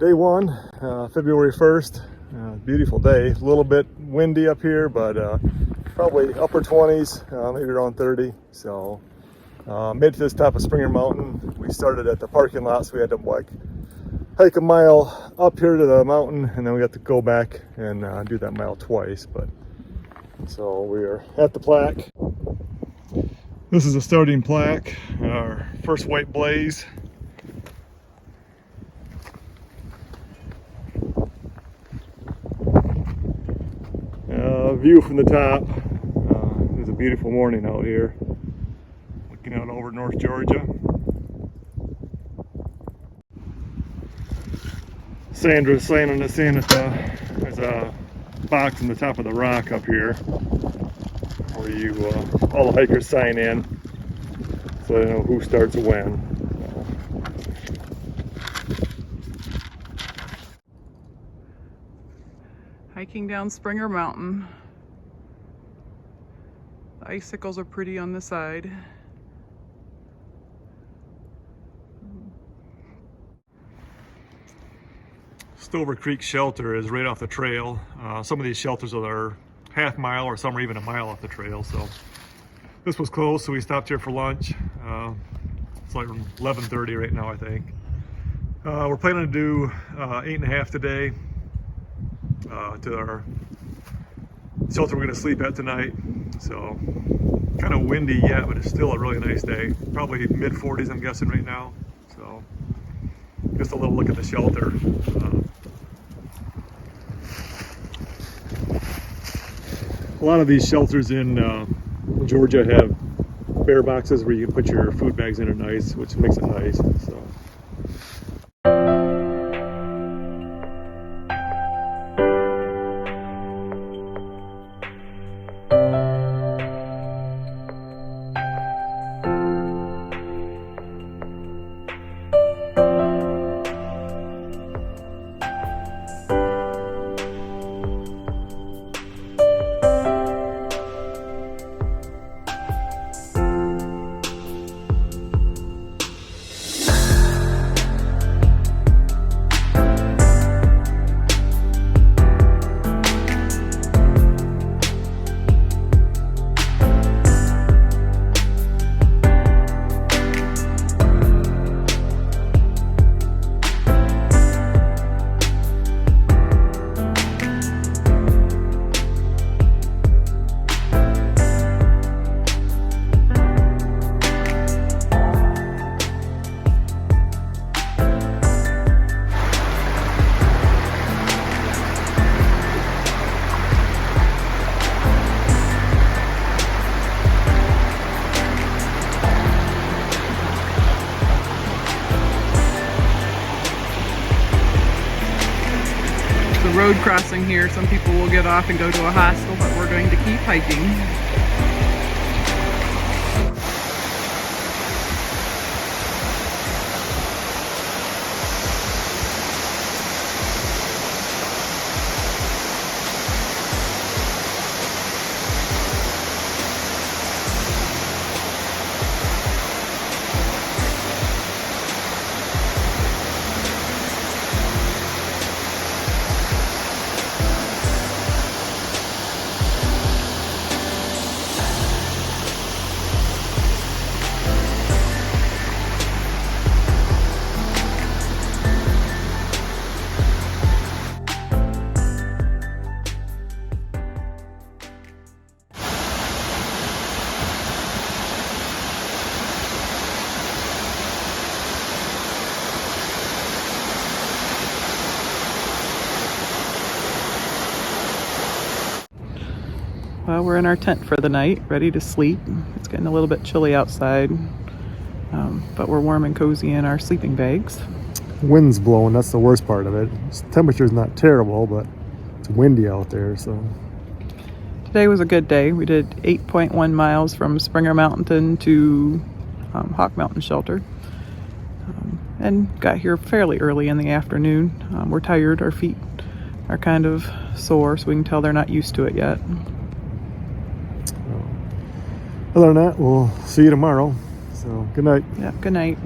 day one, February 1st. Beautiful day. A little bit windy up here, but probably upper 20s, maybe around 30. So made it to this top of Springer Mountain. We started at the parking lot, so we had to hike a mile up here to the mountain, and then we got to go back and do that mile twice. But so we are at the plaque. This is the starting plaque, our first white blaze. View from the top. It's a beautiful morning out here, looking out over North Georgia. Sandra's signing us in at there's a box in the top of the rock up here where you all the hikers sign in, so they know who starts when. Hiking down Springer Mountain. The icicles are pretty on the side. Stover Creek Shelter is right off the trail. Some of these shelters are half mile, or some are even a mile off the trail. So this was close, so we stopped here for lunch. It's like 11:30 right now, I think. We're planning to do 8.5 today to our shelter we're going to sleep at tonight. So kind of windy yet, but it's still a really nice day. Probably mid 40s, I'm guessing right now. So just a little look at the shelter. A lot of these shelters in Georgia have bear boxes where you can put your food bags in at night, which makes it nice. So. Road crossing here. Some people will get off and go to a hostel, but we're going to keep hiking. Well, we're in our tent for the night, ready to sleep. It's getting a little bit chilly outside, but we're warm and cozy in our sleeping bags. Wind's blowing, that's the worst part of it. Temperature's not terrible, but it's windy out there. So today was a good day. We did 8.1 miles from Springer Mountain to Hawk Mountain Shelter, and got here fairly early in the afternoon. We're tired, our feet are kind of sore, so we can tell they're not used to it yet. Other than that, we'll see you tomorrow. So good night. Yeah, good night.